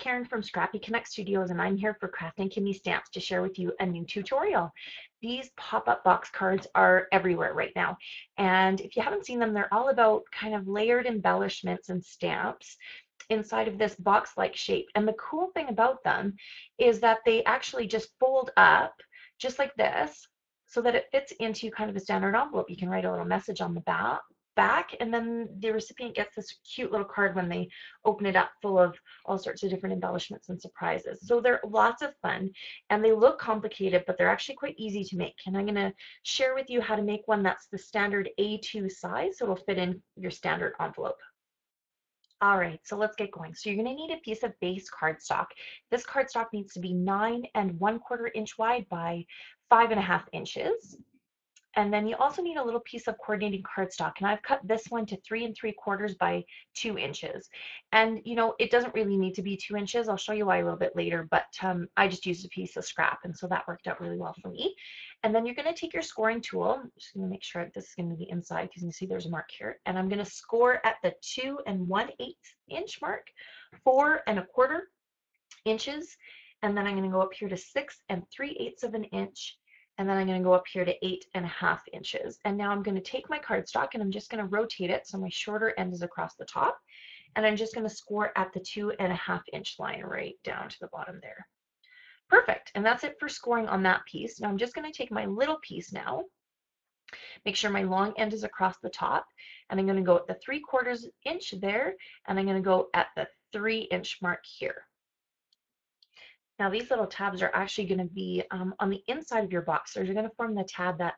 Karen from Scrappy Connect Studios, and I'm here for Craft and Kimmy Stamps to share with you a new tutorial. These pop-up box cards are everywhere right now, and if you haven't seen them, they're all about kind of layered embellishments and stamps inside of this box-like shape. And the cool thing about them is that they actually just fold up just like this so that it fits into kind of a standard envelope. You can write a little message on the back, and then the recipient gets this cute little card when they open it up, full of all sorts of different embellishments and surprises. So they're lots of fun, and they look complicated, but they're actually quite easy to make. And I'm going to share with you how to make one that's the standard A2 size, so it'll fit in your standard envelope. All right, so let's get going. So you're going to need a piece of base cardstock. This cardstock needs to be 9 1/4 inch wide by 5.5 inches. And then you also need a little piece of coordinating cardstock, and I've cut this one to 3 3/4 by 2 inches. And you know, it doesn't really need to be 2 inches. I'll show you why a little bit later, but I just used a piece of scrap, and so that worked out really well for me. And then you're going to take your scoring tool. I'm just going to make sure this is going to be inside, because you can see there's a mark here. And I'm going to score at the 2 1/8 inch mark, 4 1/4 inches, and then I'm going to go up here to 6 3/8 of an inch, and then I'm going to go up here to 8.5 inches. And now I'm going to take my cardstock and I'm just going to rotate it so my shorter end is across the top, and I'm just going to score at the 2.5 inch line right down to the bottom there. Perfect, and that's it for scoring on that piece. Now I'm just going to take my little piece now, make sure my long end is across the top, and I'm going to go at the 3/4 inch there, and I'm going to go at the 3 inch mark here. Now these little tabs are actually going to be on the inside of your box. So they're going to form the tab that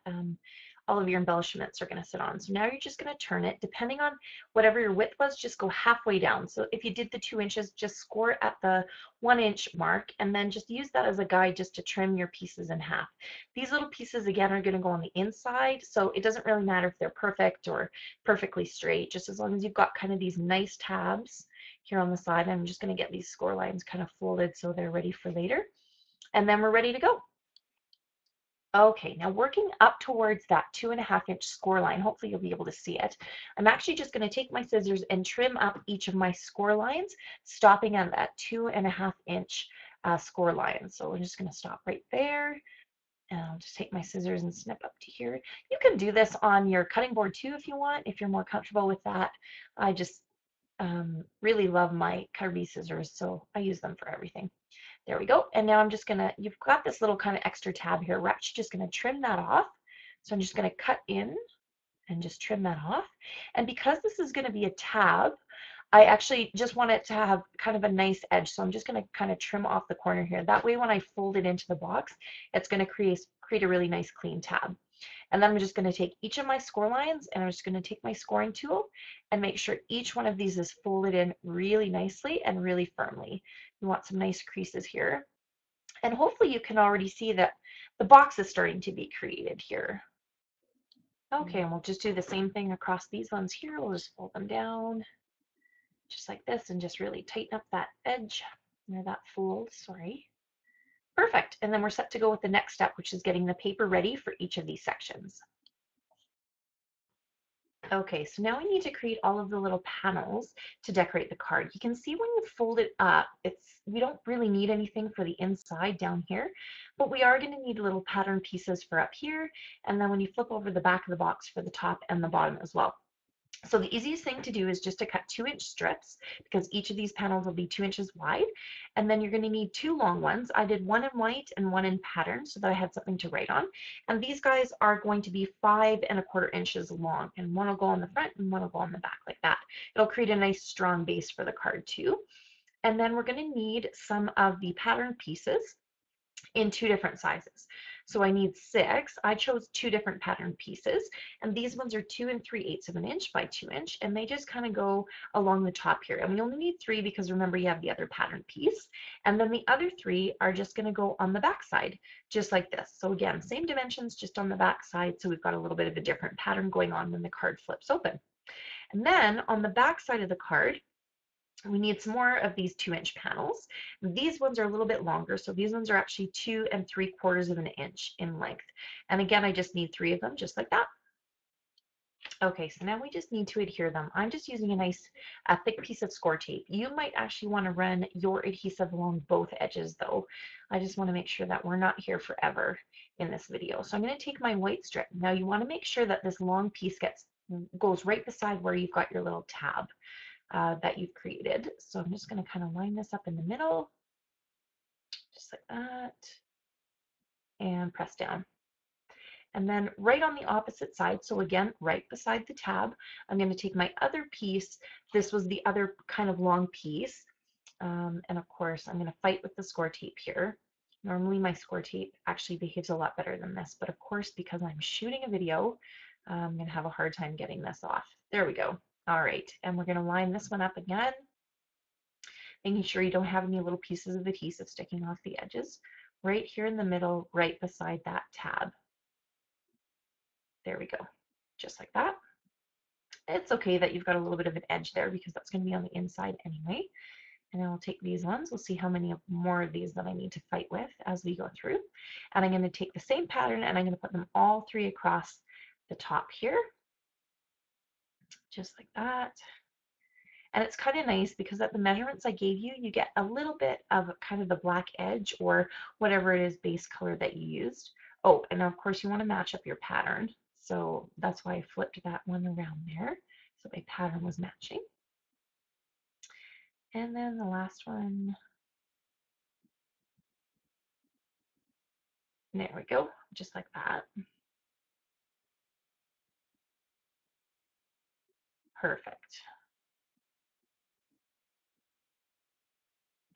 all of your embellishments are going to sit on. So now you're just going to turn it. Depending on whatever your width was, just go halfway down. So if you did the 2 inches, just score at the 1 inch mark, and then just use that as a guide just to trim your pieces in half. These little pieces, again, are going to go on the inside, so it doesn't really matter if they're perfect or perfectly straight, just as long as you've got kind of these nice tabs here on the side. I'm just going to get these score lines kind of folded so they're ready for later. And then we're ready to go. Okay, now working up towards that 2.5 inch score line, hopefully you'll be able to see it. I'm actually just going to take my scissors and trim up each of my score lines, stopping at that 2.5 inch score line. So we're just going to stop right there. And I'll just take my scissors and snip up to here. You can do this on your cutting board too if you want, if you're more comfortable with that. I just really love my Cardstock scissors, so I use them for everything. There we go. And now I'm just gonna, you've got this little kind of extra tab here. We're actually just gonna trim that off. So I'm just gonna cut in and just trim that off. And because this is gonna be a tab, I actually just want it to have kind of a nice edge. So I'm just gonna kind of trim off the corner here. That way when I fold it into the box, it's gonna create a really nice clean tab. And then I'm just going to take each of my score lines, and I'm just going to take my scoring tool and make sure each one of these is folded in really nicely and really firmly. You want some nice creases here. And hopefully you can already see that the box is starting to be created here. Okay, and we'll just do the same thing across these ones here. We'll just fold them down just like this and just really tighten up that edge or that fold, sorry. Perfect, and then we're set to go with the next step, which is getting the paper ready for each of these sections. Okay, so now we need to create all of the little panels to decorate the card. You can see when you fold it up, we don't really need anything for the inside down here, but we are going to need little pattern pieces for up here, and then when you flip over the back of the box for the top and the bottom as well. So the easiest thing to do is just to cut 2-inch strips, because each of these panels will be 2 inches wide. And then you're going to need 2 long ones. I did one in white and one in pattern so that I had something to write on. And these guys are going to be 5 1/4 inches long. And one will go on the front and one will go on the back like that. It'll create a nice strong base for the card too. And then we're going to need some of the pattern pieces in 2 different sizes. So I need 6. I chose 2 different pattern pieces, and these ones are 2 3/8 of an inch by 2 inch, and they just kind of go along the top here. And we only need 3 because remember you have the other pattern piece, and then the other 3 are just going to go on the back side, just like this. So again, same dimensions, just on the back side, so we've got a little bit of a different pattern going on when the card flips open. And then on the back side of the card, we need some more of these 2-inch panels. These ones are a little bit longer, so these ones are actually 2 3/4 of an inch in length. And again, I just need 3 of them, just like that. Okay, so now we just need to adhere them. I'm just using a nice thick piece of score tape. You might actually want to run your adhesive along both edges though. I just want to make sure that we're not here forever in this video. So I'm going to take my white strip. Now you want to make sure that this long piece goes right beside where you've got your little tab that you've created. So I'm just going to kind of line this up in the middle, just like that, and press down. And then right on the opposite side, so again, right beside the tab, I'm going to take my other piece. This was the other kind of long piece. And of course, I'm going to fight with the score tape here. Normally my score tape actually behaves a lot better than this, but of course, because I'm shooting a video, I'm going to have a hard time getting this off. There we go. All right, and we're going to line this one up again, making sure you don't have any little pieces of adhesive sticking off the edges. Right here in the middle, right beside that tab. There we go, just like that. It's okay that you've got a little bit of an edge there because that's going to be on the inside anyway. And then I'll take these ones. We'll see how many more of these that I need to fight with as we go through. And I'm going to take the same pattern and I'm going to put them all three across the top here, just like that. And it's kind of nice because at the measurements I gave you, you get a little bit of kind of the black edge or whatever it is base color that you used. Oh, and of course you want to match up your pattern. So that's why I flipped that one around there. So my pattern was matching. And then the last one, there we go, just like that. Perfect.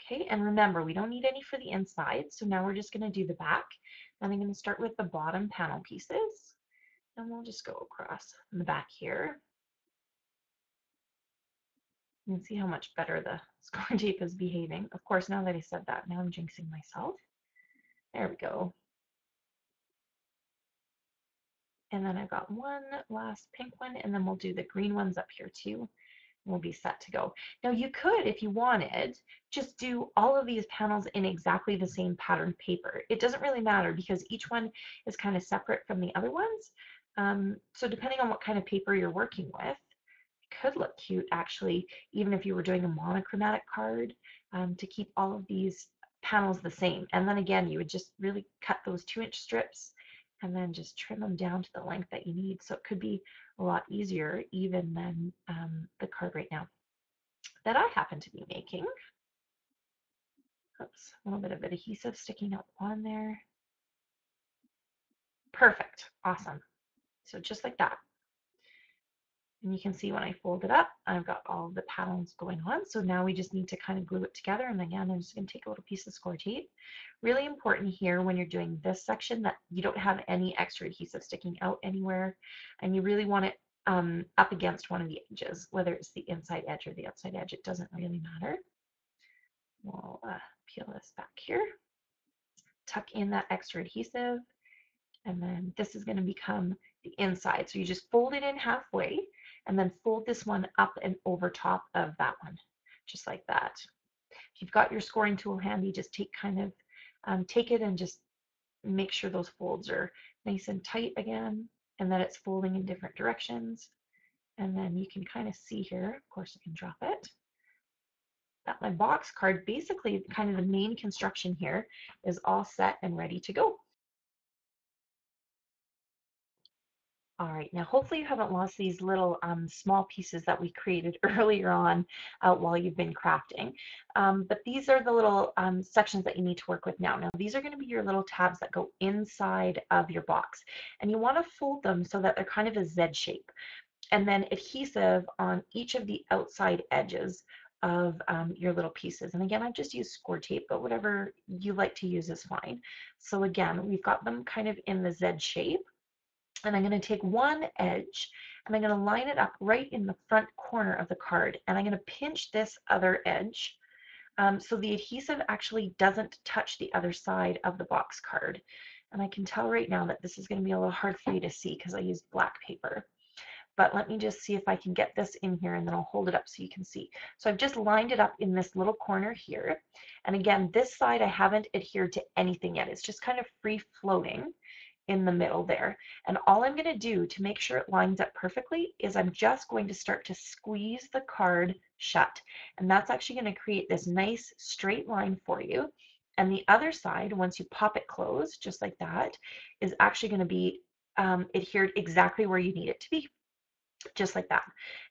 Okay, and remember, we don't need any for the inside, so now we're just going to do the back. And I'm going to start with the bottom panel pieces, and we'll just go across the back here. You can see how much better the score tape is behaving. Of course, now that I said that, now I'm jinxing myself. There we go. And then I've got one last pink one, and then we'll do the green ones up here too. We'll be set to go. Now you could, if you wanted, just do all of these panels in exactly the same pattern paper. It doesn't really matter because each one is kind of separate from the other ones. So depending on what kind of paper you're working with, it could look cute actually, even if you were doing a monochromatic card, to keep all of these panels the same. And then again, you would just really cut those 2-inch strips and then just trim them down to the length that you need. So it could be a lot easier even than the card right now that I happen to be making. Oops, a little bit of adhesive sticking up on there. Perfect, awesome. So just like that. And you can see when I fold it up, I've got all of the panels going on. So now we just need to kind of glue it together. And again, I'm just going to take a little piece of score tape. Really important here when you're doing this section that you don't have any extra adhesive sticking out anywhere. And you really want it up against one of the edges, whether it's the inside edge or the outside edge, it doesn't really matter. We'll peel this back here, tuck in that extra adhesive, and then this is going to become the inside. So you just fold it in halfway and then fold this one up and over top of that one, just like that. If you've got your scoring tool handy, just take it and just make sure those folds are nice and tight again, and that it's folding in different directions. And then you can kind of see here, of course I can drop it, that my box card, basically kind of the main construction here is all set and ready to go. All right, now hopefully you haven't lost these little small pieces that we created earlier on while you've been crafting. But these are the little sections that you need to work with now. Now these are going to be your little tabs that go inside of your box. And you want to fold them so that they're kind of a Z shape. And then adhesive on each of the outside edges of your little pieces. And again, I've just used score tape, but whatever you like to use is fine. So again, we've got them kind of in the Z shape. And I'm going to take one edge and I'm going to line it up right in the front corner of the card. And I'm going to pinch this other edge so the adhesive actually doesn't touch the other side of the box card. And I can tell right now that this is going to be a little hard for you to see because I used black paper. But let me just see if I can get this in here and then I'll hold it up so you can see. So I've just lined it up in this little corner here. And again, this side I haven't adhered to anything yet. It's just kind of free floating in the middle there. And all I'm going to do to make sure it lines up perfectly is I'm just going to start to squeeze the card shut. And that's actually going to create this nice straight line for you. And the other side, once you pop it closed, just like that, is actually going to be adhered exactly where you need it to be, just like that.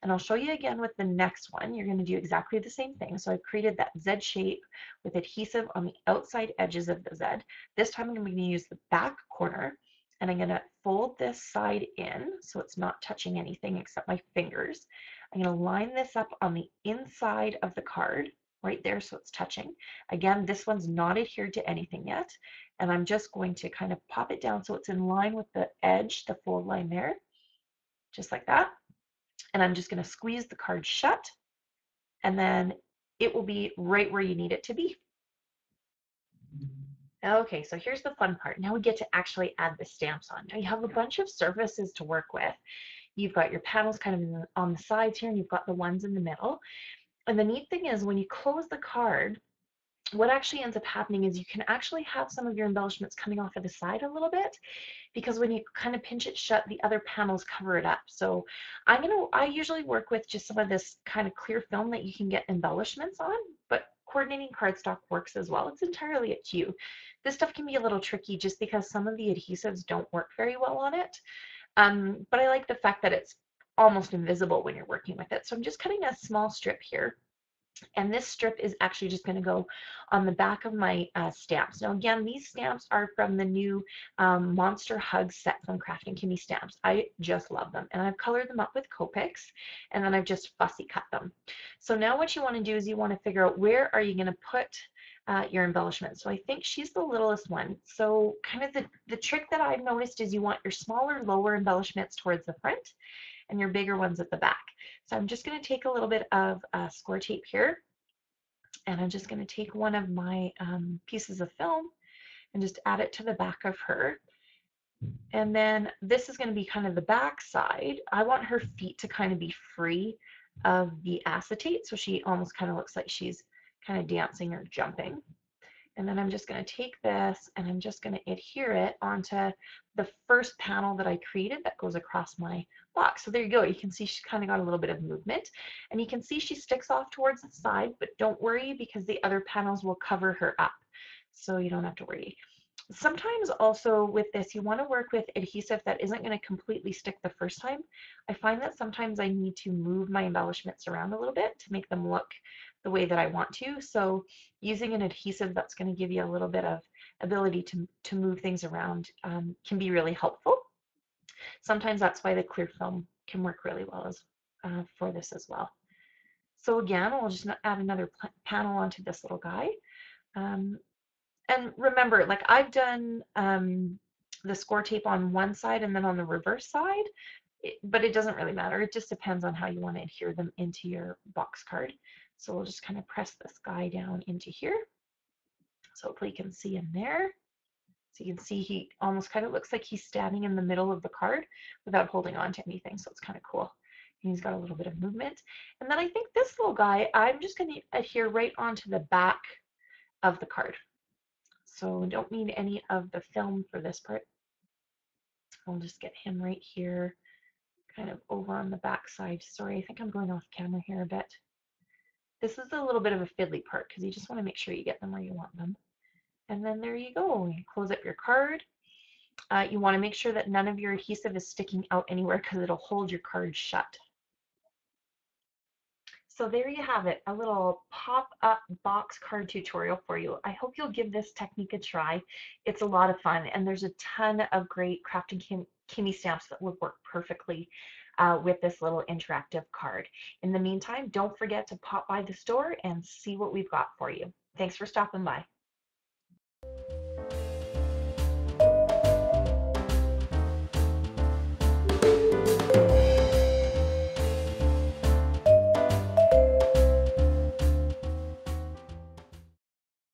And I'll show you again with the next one. You're going to do exactly the same thing. So I've created that Z shape with adhesive on the outside edges of the Z. This time I'm going to use the back corner, and I'm going to fold this side in so it's not touching anything except my fingers. I'm going to line this up on the inside of the card right there so it's touching. Again, this one's not adhered to anything yet, and I'm just going to kind of pop it down so it's in line with the edge, the fold line there, just like that. And I'm just going to squeeze the card shut, and then it will be right where you need it to be. Okay, so here's the fun part. Now we get to actually add the stamps on. Now you have a bunch of surfaces to work with. You've got your panels kind of on the sides here, and you've got the ones in the middle. And the neat thing is when you close the card, what actually ends up happening is you can actually have some of your embellishments coming off of the side a little bit, because when you kind of pinch it shut, the other panels cover it up. So I usually work with just some of this kind of clear film that you can get embellishments on, but coordinating cardstock works as well. It's entirely up to you. This stuff can be a little tricky just because some of the adhesives don't work very well on it. But I like the fact that it's almost invisible when you're working with it. So I'm just cutting a small strip here. And this strip is actually just going to go on the back of my stamps. Now again, these stamps are from the new Monster Hug set from Crafting Kimmy Stamps. I just love them. And I've colored them up with Copics, and then I've just fussy cut them. So now what you want to do is you want to figure out where are you going to put your embellishment. So I think she's the littlest one. So kind of the trick that I've noticed is you want your smaller, lower embellishments towards the front and your bigger ones at the back. So I'm just going to take a little bit of score tape here, and I'm just going to take one of my pieces of film and just add it to the back of her. And then this is going to be kind of the back side. I want her feet to kind of be free of the acetate, so she almost kind of looks like she's kind of dancing or jumping. And then I'm just going to take this and I'm just going to adhere it onto the first panel that I created that goes across my box. So there you go. You can see she's kind of got a little bit of movement, and you can see she sticks off towards the side, but don't worry because the other panels will cover her up. So you don't have to worry. Sometimes also with this, you want to work with adhesive that isn't going to completely stick the first time. I find that sometimes I need to move my embellishments around a little bit to make them look the way that I want to. So using an adhesive that's going to give you a little bit of ability to move things around can be really helpful. Sometimes that's why the clear film can work really well as, for this as well. So again, we'll just add another panel onto this little guy. And remember, like I've done the score tape on one side and then on the reverse side, but it doesn't really matter. It just depends on how you want to adhere them into your box card. So we'll just kind of press this guy down into here. So hopefully you can see him there. So you can see he almost kind of looks like he's standing in the middle of the card without holding on to anything. So it's kind of cool. And he's got a little bit of movement. And then I think this little guy, I'm just going to adhere right onto the back of the card. So don't need any of the film for this part. I'll just get him right here, kind of over on the back side. Sorry, I think I'm going off camera here a bit. This is a little bit of a fiddly part because you just want to make sure you get them where you want them. And then there you go. You close up your card. You want to make sure that none of your adhesive is sticking out anywhere because it'll hold your card shut. So there you have it, a little pop-up box card tutorial for you. I hope you'll give this technique a try. It's a lot of fun, and there's a ton of great Crafting Kimmy stamps that would work perfectly with this little interactive card. In the meantime, don't forget to pop by the store and see what we've got for you. Thanks for stopping by.